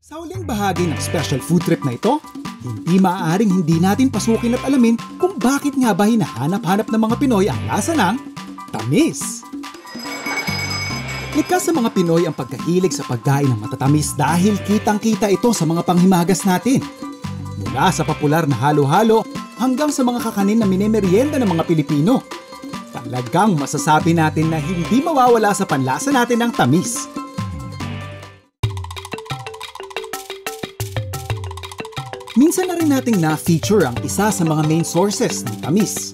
Sa huling bahagi ng special food trip na ito, hindi maaaring hindi natin pasukin at alamin kung bakit nga ba hinahanap-hanap ng mga Pinoy ang lasa ng tamis. Likas sa mga Pinoy ang pagkahilig sa pagkain ng matatamis dahil kitang-kita ito sa mga panghimagas natin. Mula sa popular na halo-halo hanggang sa mga kakanin na minemeryenda ng mga Pilipino. Talagang masasabi natin na hindi mawawala sa panlasa natin ang tamis. Minsan na rin nating na-feature ang isa sa mga main sources ng tamis,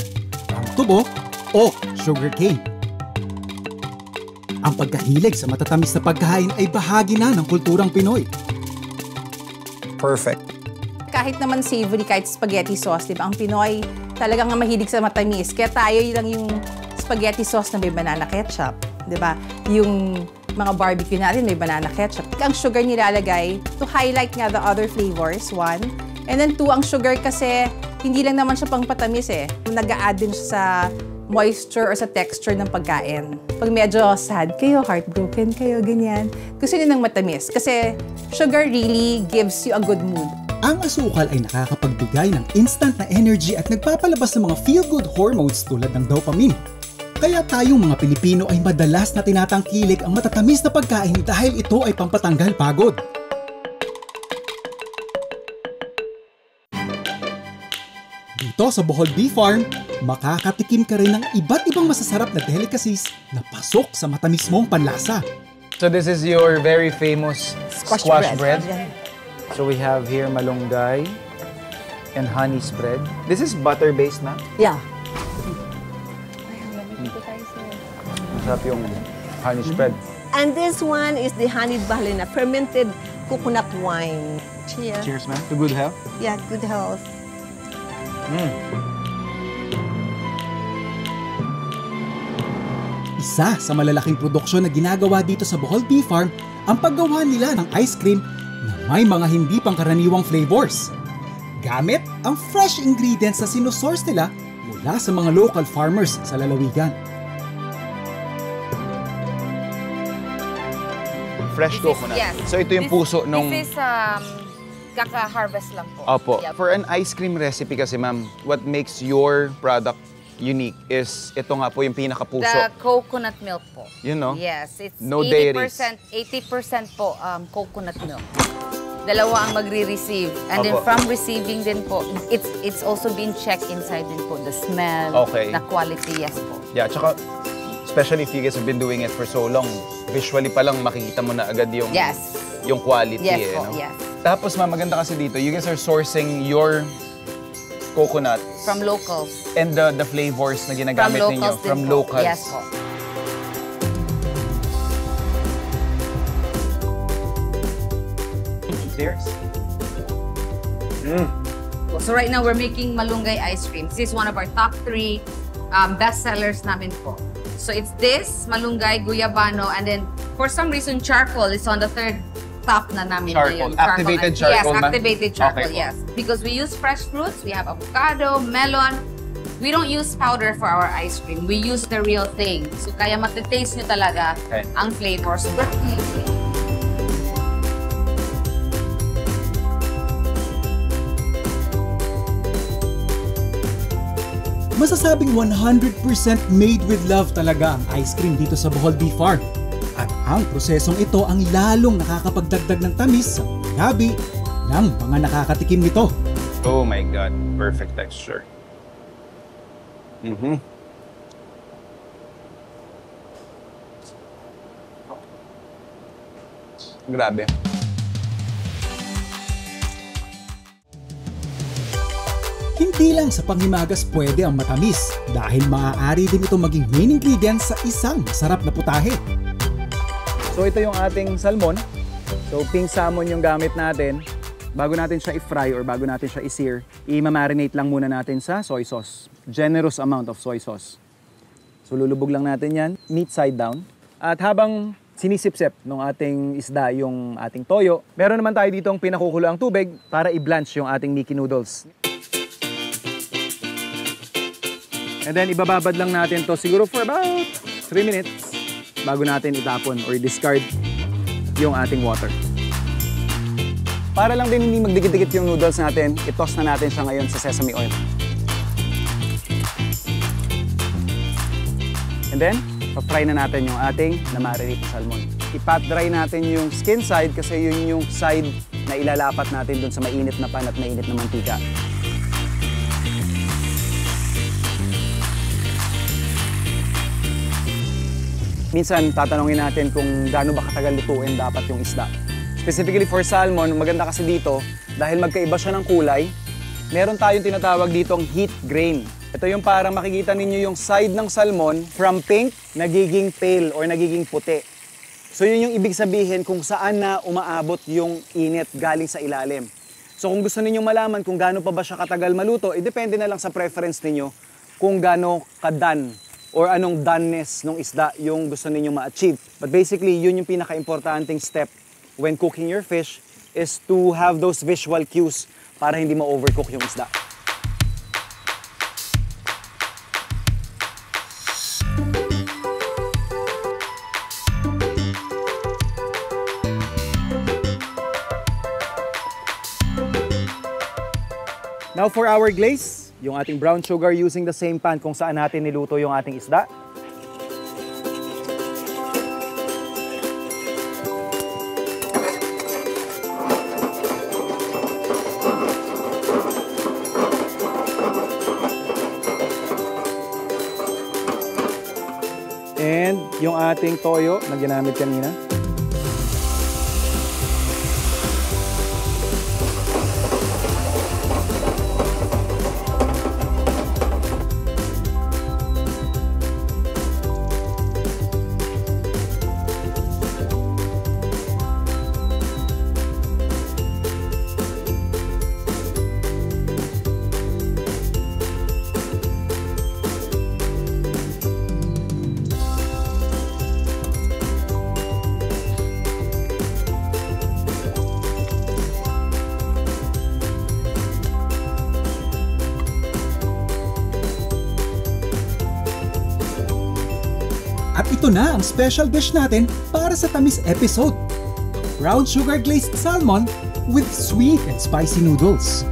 ang tubo o sugarcane. Ang pagkahilig sa matatamis na pagkain ay bahagi na ng kulturang Pinoy. Perfect. Kahit naman savory, kahit spaghetti sauce, diba? Ang Pinoy talagang mahilig sa matamis. Kaya tayo lang yung spaghetti sauce na may banana ketchup, diba? Yung mga barbecue natin may banana ketchup. Ang sugar nilalagay to highlight nga the other flavors, one. And then two, ang sugar kasi hindi lang naman siya pang patamis eh. Nag-a-add din siya sa moisture or sa texture ng pagkain. Pag medyo sad kayo, heartbroken kayo, ganyan, gusto niyo ng matamis. Kasi sugar really gives you a good mood. Ang asukal ay nakakapagbigay ng instant na energy at nagpapalabas ng mga feel-good hormones tulad ng dopamine. Kaya tayong mga Pilipino ay madalas na tinatangkilik ang matatamis na pagkain dahil ito ay pampatanggal pagod. Dito sa Bohol Bee Farm, makakatikim ka rin ng iba't ibang masasarap na delicacies na pasok sa matamis mong panlasa. So this is your very famous squash bread. Yeah. So we have here malunggay and honey spread. This is butter-based na? Yeah. Masarap yung honey spread. And this one is the honey balina, fermented coconut wine. Cheers. Cheers, man. To good health. Yeah, good health. Isa sa malalaking produksyon na ginagawa dito sa Bohol Bee Farm ang paggawa nila ng ice cream na may mga hindi pangkaraniwang flavors. Gamit ang fresh ingredients na sinusource nila mula sa mga local farmers sa lalawigan. Fresh coconut. Yes. So ito yung puso nung... This is kaka-harvest lang po. Opo. Yeah. For an ice cream recipe kasi, ma'am, what makes your product unique is ito nga po yung pinakapuso. The coconut milk po. You know? Yes. It's No 80% po coconut milk. Dalawa ang magre-receive. And then Opo. from receiving din po, it's also been checked inside din po. The smell, Okay. the quality, yes po. Yeah, tsaka especially if you guys have been doing it for so long, visually pa lang makikita mo na agad yung Yes. yung quality. Yes po, no? yes. Tapos ma'am, maganda kasi dito, you guys are sourcing your coconut From locals. and the flavors na ginagamit From ninyo locals din from po. locals. Yes po. Cheers. So right now, we're making malunggay ice cream. This is one of our top 3 best sellers namin po. So it's this, malunggay, guyabano, and then for some reason, charcoal is on the 3rd top na namin. Charcoal. Ngayon. Activated charcoal, Yes, ma'am? activated charcoal, Okay po. yes. Because we use fresh fruits, we have avocado, melon. We don't use powder for our ice cream. We use the real thing. So kaya matitaste nyo talaga Okay. ang flavors. Masasabing 100% made with love talaga ang ice cream dito sa Bohol Bee Farm. At ang prosesong ito ang lalong nakakapagdagdag ng tamis sa labi ng mga nakakatikim nito. Oh my God, perfect texture. Grabe. Hindi lang sa panghimagas pwede ang matamis dahil maaari din ito maging main ingredient sa isang masarap na putahe. So ito yung ating salmon. So pink salmon yung gamit natin. Bago natin siya i-fry or bago natin siya i-sear, i-marinate lang muna natin sa soy sauce. Generous amount of soy sauce. So lulubog lang natin yan, meat side down. At habang sinisip-sip ng ating isda yung ating toyo, meron naman tayo ditong pinakukulo ang tubig para i-blanch yung ating Mickey noodles. And then ibababad lang natin to siguro for about 3 minutes bago natin itapon or discard yung ating water. Para lang din hindi magdikit-dikit yung noodles natin, i-toss na natin siya ngayon sa sesame oil. And then, pa-fry na natin yung ating na-marinate na salmon. I-pat dry natin yung skin side kasi yun yung side na ilalapat natin dun sa mainit na pan at mainit na mantika. Minsan, tatanungin natin kung gaano ba katagal lutuin dapat yung isda. Specifically for salmon, maganda kasi dito, dahil magkaiba siya ng kulay, meron tayong tinatawag ditong heat grain. Ito yung parang makikita ninyo yung side ng salmon from pink, nagiging pale or nagiging puti. So yun yung ibig sabihin kung saan na umaabot yung init galing sa ilalim. So kung gusto ninyong malaman kung gaano pa ba siya katagal maluto, depende na lang sa preference ninyo kung gaano ka-done or anong doneness ng isda yung gusto ninyong ma-achieve. But basically, yun yung pinaka-importanting step when cooking your fish is to have those visual cues para hindi ma-overcook yung isda. Now for our glaze, yung ating brown sugar using the same pan kung saan natin niluto yung ating isda. And yung ating toyo na ginamit kanina. At ito na ang special dish natin para sa tamis episode. Brown sugar glazed salmon with sweet and spicy noodles.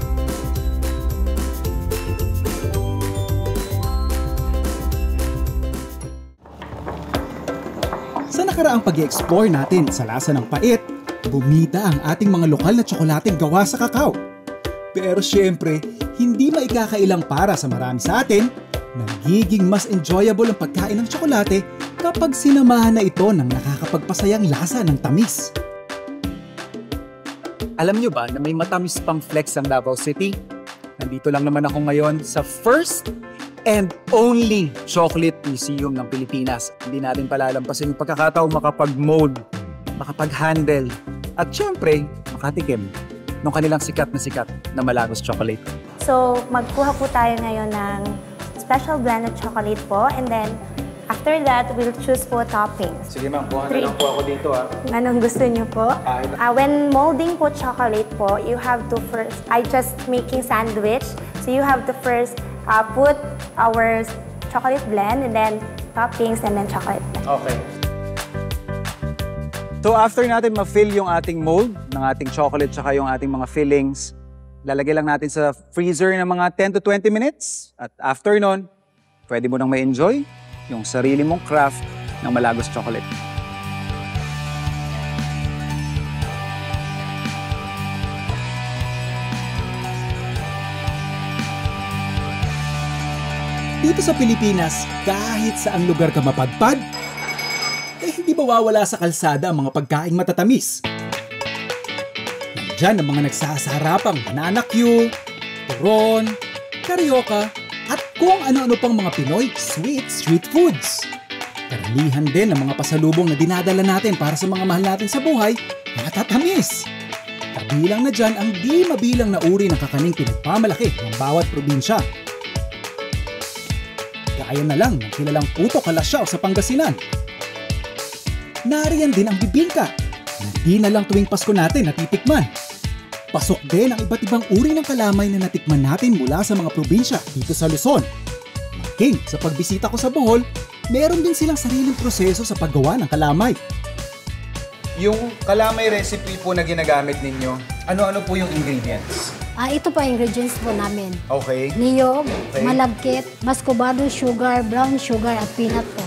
Sa nakaraang pag-i-explore natin sa lasa ng pait, bumida ang ating mga lokal na tsokolateng gawa sa kakao. Pero syempre, hindi maikakailang para sa marami sa atin, nagiging mas enjoyable ang pagkain ng tsokolate kapag sinamahan na ito ng nakakapagpasayang lasa ng tamis. Alam nyo ba na may matamis pang flex ang Davao City? Nandito lang naman ako ngayon sa first and only chocolate museum ng Pilipinas. Hindi natin palalampasin yung pagkakataong makapag-mold, makapag-handle, at syempre, makatikim ng kanilang sikat na Malagos chocolate. So, magkuha po tayo ngayon ng special blended chocolate po, and then after that, we'll choose po toppings. Sige ma'am, kuha na lang po ako dito ha. Anong gusto niyo po? When molding po chocolate po, you have to first, I just making sandwich, so you have to first put our chocolate blend and then toppings and then chocolate blend. Okay. So after natin ma-fill yung ating mold ng ating chocolate tsaka yung ating mga fillings, lalagay lang natin sa freezer ng mga 10 to 20 minutes. At after nun, pwede mo nang ma-enjoy yung sarili mong craft ng Malagos chocolate. Dito sa Pilipinas, kahit saang lugar ka mapadpad, hindi mawawala sa kalsada ang mga pagkaing matatamis. Nandyan ang mga nagsasarapang banana Q, turon, carioca, at kung ano-ano pang mga Pinoy sweet street foods. Karamihan din ang mga pasalubong na dinadala natin para sa mga mahal natin sa buhay, matatamis. Kabilang na dyan ang di mabilang na uri ng kakaning pinagpamalaki ng bawat probinsya. Gaya na lang ng kilalang puto kalasyaw sa Pangasinan. Nariyan din ang bibingka, na di na lang tuwing Pasko natin natitikman. Pasok din ang iba't ibang uri ng kalamay na natikman natin mula sa mga probinsya dito sa Luzon. Making sa pagbisita ko sa Bohol, meron din silang sariling proseso sa paggawa ng kalamay. Yung kalamay recipe po na ginagamit ninyo, Ano-ano po yung ingredients? Ito po ang ingredients po namin. Okay. Niyog, Okay. malagkit, muscovado sugar, brown sugar at peanut po.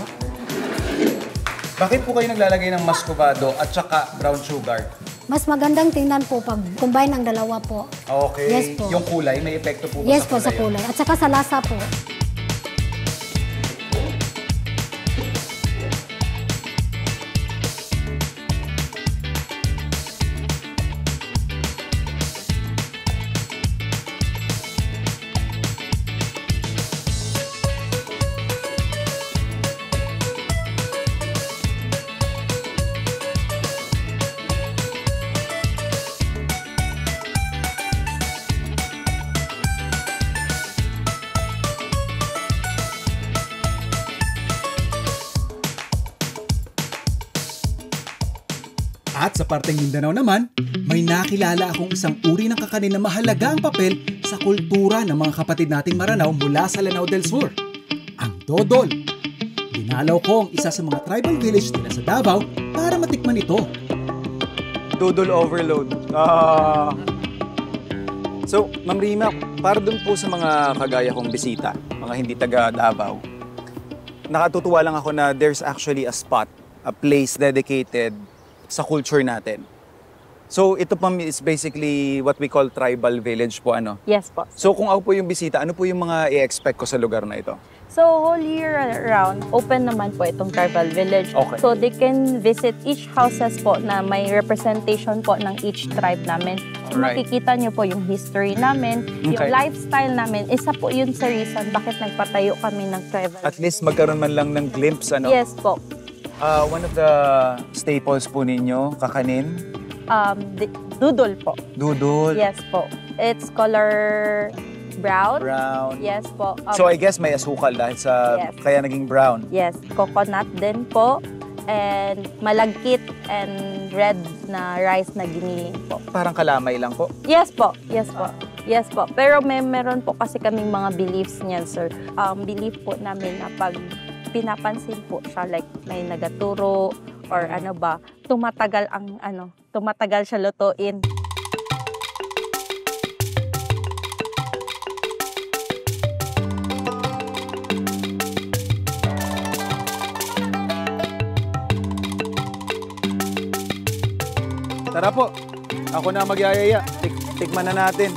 Bakit po kayo naglalagay ng muscovado at saka brown sugar? Mas magandang tingnan po pag combine ang dalawa po. Okay. Yes po. Yung kulay, may epekto po ba Yes sa po, kulay? sa kulay. At saka sa lasa po. At sa parteng Mindanao naman, may nakilala akong isang uri ng kakanin na mahalaga ang papel sa kultura ng mga kapatid nating Maranao mula sa Lanao del Sur, ang dodol. Dinalaw ko ang isa sa mga tribal village nila sa Davao para matikman ito. Dodol overload. So, Ma'am Rima, para dun po sa mga kagaya kong bisita, mga hindi taga Davao, nakatutuwa lang ako na there's actually a spot, a place dedicated sa culture natin. So, ito po is basically what we call tribal village po, ano? Yes po. So, kung ako po yung bisita, ano po yung mga i-expect ko sa lugar na ito? So, whole year round, open naman po itong tribal village. Okay. So, they can visit each houses po na may representation po ng each tribe namin. So, Alright. makikita nyo po yung history namin, Okay. yung lifestyle namin. Isa po yun sa reason bakit nagpatayo kami ng tribal At least magkaroon man lang ng glimpse, ano? Yes po. One of the staples po ninyo, kakanin, Doodle po. dudol, Yes po. It's color brown. brown. Yes po. So I guess may asukal dahil sa Yes. kaya naging brown. Yes, coconut din po. And malagkit and red na rice na giniling po. Parang kalamay lang po. Yes po, yes po. Yes po. Pero meron po kasi kaming mga beliefs niyan, sir. Belief po namin na pag pinapansin po siya, like may nagaturo or ano ba, tumatagal siya lutuin. Tara po, ako na magyayaya. Tikman na natin.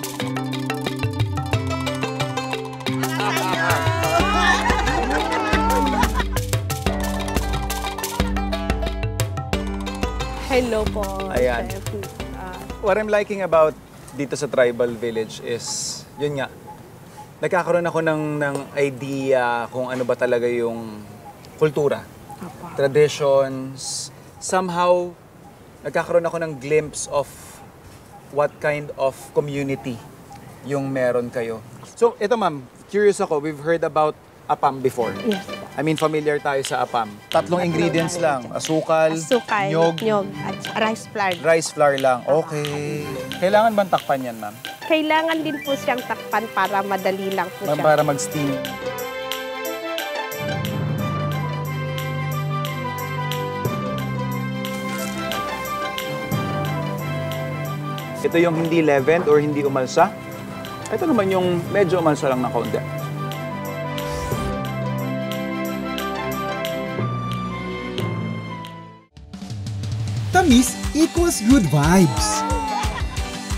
Hello po. Ayan. Chef. What I'm liking about dito sa tribal village is, yun nga, nagkakaroon ako ng idea kung ano ba talaga yung kultura, traditions. Somehow, nagkakaroon ako ng glimpse of what kind of community yung meron kayo. So, ito ma'am, curious ako, we've heard about apam before. Yes. I mean, familiar tayo sa apam. Tatlong ingredients lang, asukal, Asukal, nyog, nyog, at rice flour. rice flour lang. Okay. Kailangan bang takpan yan, ma'am? Kailangan din po siyang takpan para madali lang po siya. Para mag-steam. Ito yung hindi leavened or hindi umalsa. Ito naman yung medyo umalsa lang ng kaunti. Tamis equals good vibes.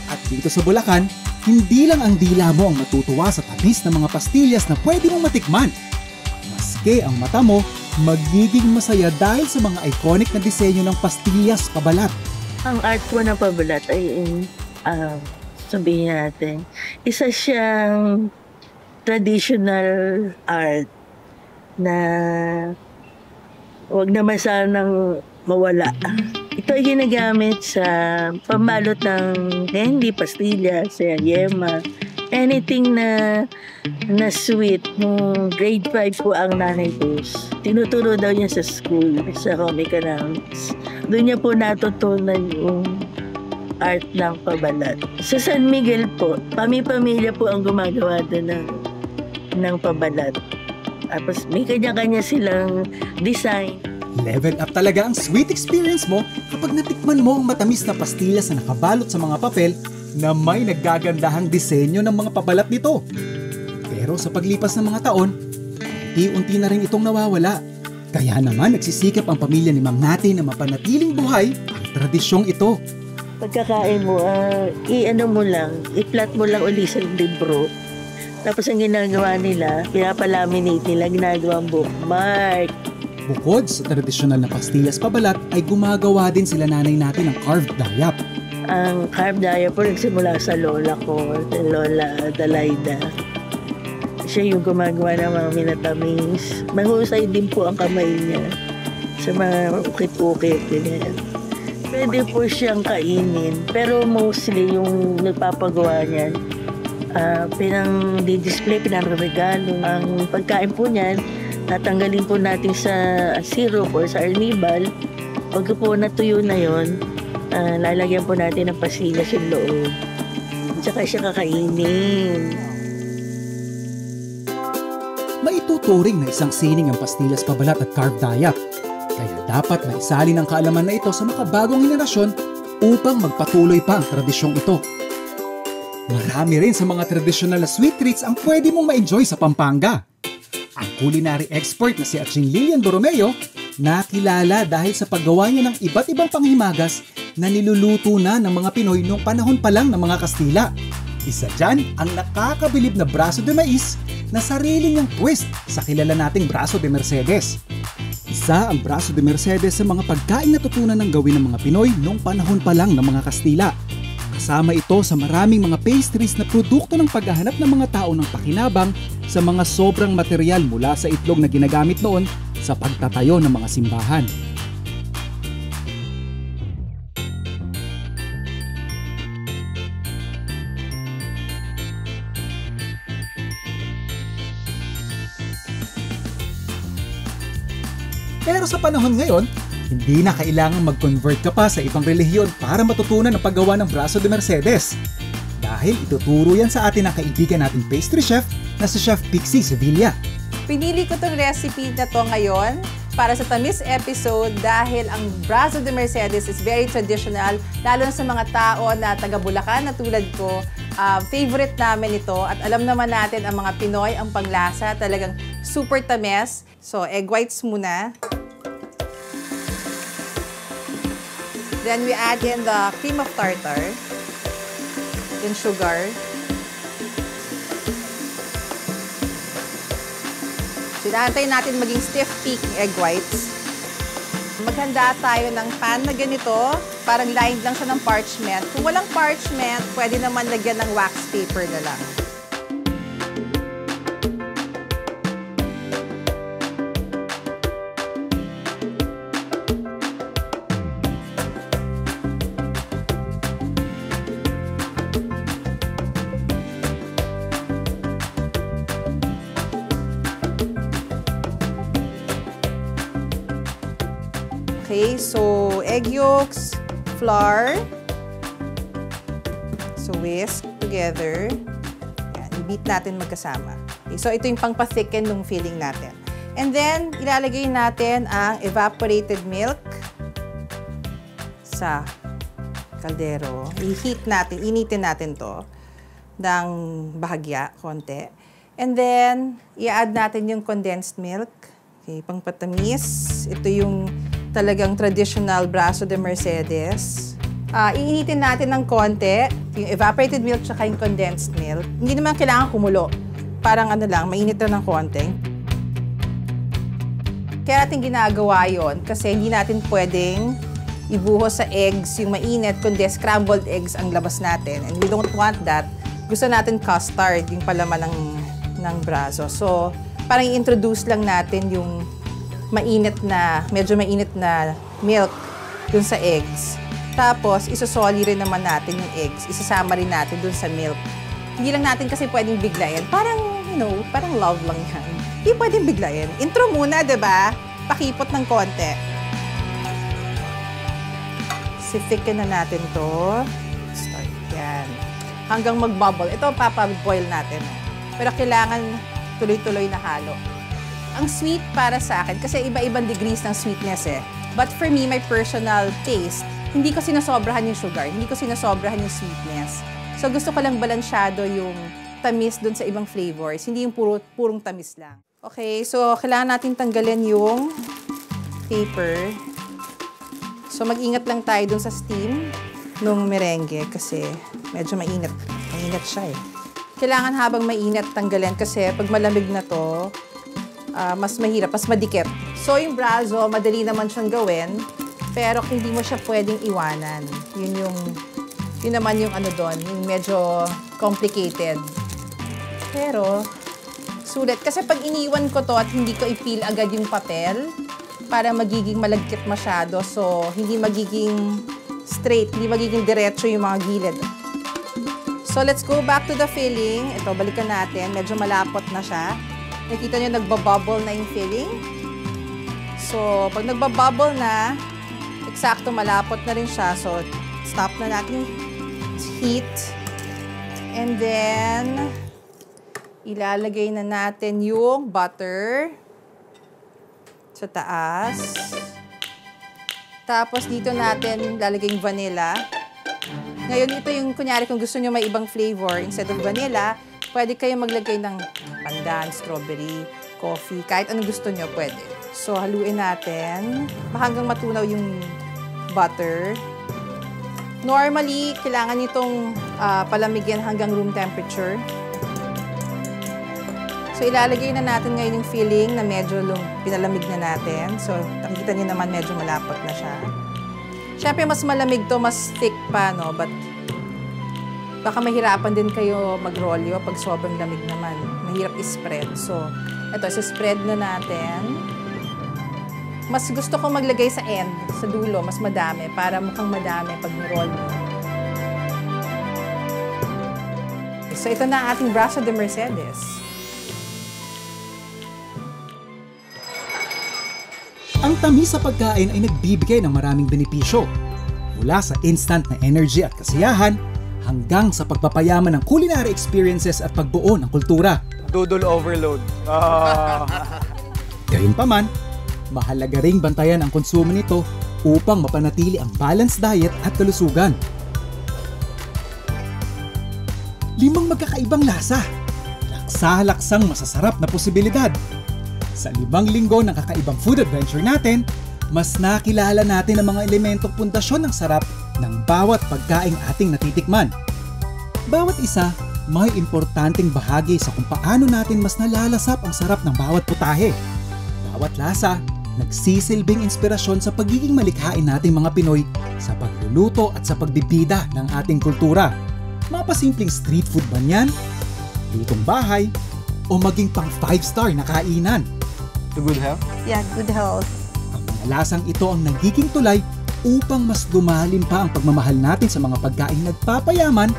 At dito sa Bulacan, hindi lang ang dila mo ang matutuwa sa tamis ng mga pastillas na pwede mong matikman. Maski ang mata mo, magiging masaya dahil sa mga iconic na disenyo ng pastillas pabalat. Ang art po ng pabalat ay, sabihin natin, isa siyang traditional art na huwag naman sanang mawala. Ito ay ginagamit sa pambalot ng candy, pastillas, yema, anything na sweet. Nung grade 5 po ang nanay ko, tinuturo daw niya sa school, sa comic announcements. Doon niya po natutunan yung art ng pabalat. Sa San Miguel po, pamilya po ang gumagawa doon ng pabalat. Tapos may kanya-kanya silang design. Level up talaga ang sweet experience mo kapag natikman mo ang matamis na pastillas na nakabalot sa mga papel na may naggagandahang disenyo ng mga pabalat nito. Pero sa paglipas ng mga taon, unti-unti na rin itong nawawala. Kaya naman nagsisikap ang pamilya ni Mang Nati na mapanatiling buhay ang tradisyong ito. Pagkakain mo, i-flat mo lang uli sa libro. Tapos ang ginagawa nila, pinapalaminate nila, ginagawa ang bookmark. Bukod sa tradisyonal na pastillas pabalat, ay gumagawa din sila nanay natin ng carved dayap. Ang carved dayap po nagsimula sa lola ko, sa Lola Adelaida. Siya yung gumagawa ng mga minatamis. Mahusay din po ang kamay niya sa mga ukit-ukit. Ganyan. Pwede po siyang kainin, pero mostly yung nagpapagawa niyan, pinang-display, pinang-regalo. Ang pagkain po niyan, natanggalin po natin sa syrup or sa arnibal. Pag po natuyo na yon, lalagyan po natin ng pastillas yung loob. Tsaka siya kakainin. Maituturing na isang sining ang pastillas pabalat at carved dayap. Kaya dapat maisalin ang kaalaman na ito sa makabagong henerasyon upang magpatuloy pa ang tradisyong ito. Marami rin sa mga tradisyonal na sweet treats ang pwede mong ma-enjoy sa Pampanga. Ang culinary expert na si Aching Lilian Borromeo nakilala dahil sa paggawa niya ng iba't ibang panghimagas na niluluto na ng mga Pinoy noong panahon pa lang ng mga Kastila. Isa dyan ang nakakabilib na braso de mais na sarili niyang twist sa kilala nating braso de Mercedes. Isa ang braso de Mercedes sa mga pagkain na tutunan ng gawin ng mga Pinoy noong panahon pa lang ng mga Kastila. Kasama ito sa maraming mga pastries na produkto ng paghahanap ng mga tao ng pakinabang sa mga sobrang material mula sa itlog na ginagamit noon sa pagtatayo ng mga simbahan. Pero sa panahon ngayon, hindi na kailangang mag-convert ka pa sa ibang relihiyon para matutunan ang paggawa ng braso de Mercedes. Dahil ituturo yan sa atin ang kaibigan nating pastry chef na si Chef Pixie Sevilla. Pinili ko tong recipe na to ngayon para sa Tamis episode dahil ang braso de Mercedes is very traditional, lalo na sa mga tao na taga Bulacan na tulad ko. Favorite namin ito at alam naman natin ang mga Pinoy, ang panglasa, talagang super tamis. So, egg whites muna. Then we add in the cream of tartar, then sugar. So, inaantay natin maging stiff peak ng egg whites. Maghanda tayo ng pan na ganito, parang lined lang siya ng parchment. Kung walang parchment, pwede naman lagyan ng wax paper na lang. Okay, so egg yolks, flour, so whisk together. Yan, i-beat natin magkasama. Okay, so ito yung pang-pathicken ng filling natin. And then, ilalagay natin ang evaporated milk sa kaldero. I-heat natin, initin natin to ng bahagya, konti. And then, i-add natin yung condensed milk. Okay, pang-patamis. Ito yung talagang traditional braso de Mercedes. Iinitin natin ng konti, yung evaporated milk tsaka yung condensed milk. Hindi naman kailangan kumulo. Parang ano lang, mainit lang ng konti. Kaya natin ginagawa yon kasi hindi natin pwedeng ibuhos sa eggs yung mainit, kundi scrambled eggs ang labas natin. And we don't want that. Gusto natin custard, yung palaman ng braso. So, parang i-introduce lang natin yung medyo mainit na milk dun sa eggs. Tapos, isosoli rin naman natin yung eggs. Isasama rin natin dun sa milk. Hindi lang natin kasi pwedeng biglayin. Parang, parang love lang yan. Hindi pwedeng biglayin. Intro muna, diba? Pakipot ng konti. Sithicken na natin to. Start yan. Hanggang mag-bubble. Ito, papaboil natin. Pero kailangan tuloy-tuloy na halo. Ang sweet para sa akin, kasi iba-ibang degrees ng sweetness eh. But for me, my personal taste, hindi ko sinasobrahan yung sugar, hindi ko sinasobrahan yung sweetness. So gusto ko lang balansyado yung tamis dun sa ibang flavors, hindi yung purong tamis lang. Okay, so kailangan natin tanggalin yung paper. So mag-ingat lang tayo dun sa steam nung merengue kasi medyo mainit. Mainit siya eh. Kailangan habang mainit tanggalin kasi pag malamig na to, mas mahirap, mas madikit. So yung brazo, madali naman siyang gawin, pero hindi mo siya pwedeng iwanan. Yun naman yung ano doon, yung medyo complicated. Pero, sulit. Kasi pag iniwan ko to at hindi ko i-peel agad yung papel, para magiging malagkit masyado. So, hindi magiging straight, hindi magiging diretso yung mga gilid. So, let's go back to the filling. Ito, balikan natin. Medyo malapot na siya. Nakita nyo, nagbabubble na yung filling. So, pag nagbabubble na, eksakto malapot na rin siya. So, stop na natin heat. And then, ilalagay na natin yung butter sa taas. Tapos, dito natin lalagay yung vanilla. Ngayon, ito yung, kunyari, kung gusto nyo may ibang flavor, instead of vanilla, pwede kayo maglagay ng pandan, strawberry, coffee, kahit anong gusto nyo, pwede. So, haluin natin hanggang matunaw yung butter. Normally, kailangan itong palamigin hanggang room temperature. So, ilalagay na natin ngayon yung filling na medyo pinalamig na natin. So, nakikita niyo naman medyo malapot na siya. Siyempre, mas malamig to, mas thick pa, no? But, baka mahirapan din kayo mag-rolyo pag sobrang lamig naman. Mahirap i-spread. So, ito, spread na natin. Mas gusto ko maglagay sa end, sa dulo, mas madami, para mukhang madami pag ni-roll mo. So, ito na ang ating brazo de Mercedes. Ang tamis sa pagkain ay nagbibigay ng maraming benepisyo. Mula sa instant na energy at kasiyahan, hanggang sa pagpapayaman ng culinary experiences at pagbuo ng kultura. Doodle overload. Gayunpaman, mahalaga ring bantayan ang konsumo nito upang mapanatili ang balanced diet at kalusugan. 5 magkakaibang lasa. Laksa-laksang masasarap na posibilidad. Sa 5 linggo ng kakaibang food adventure natin, mas nakilala natin ang mga elementong pundasyon ng sarap ng bawat pagkaing ating natitikman. Bawat isa, may importanteng bahagi sa kung paano natin mas nalalasap ang sarap ng bawat putahe. Bawat lasa, nagsisilbing inspirasyon sa pagiging malikhain nating mga Pinoy sa pagluluto at sa pagbibida ng ating kultura. Mapasimpleng street food man yan, lutong bahay, o maging pang 5-star na kainan. To good health? Yeah, good health. Ang mga lasang ito ang nagiging tulay upang mas lumalim pa ang pagmamahal natin sa mga pagkaing nagpapayaman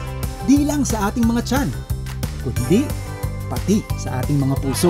di lang sa ating mga tiyan, kundi pati sa ating mga puso.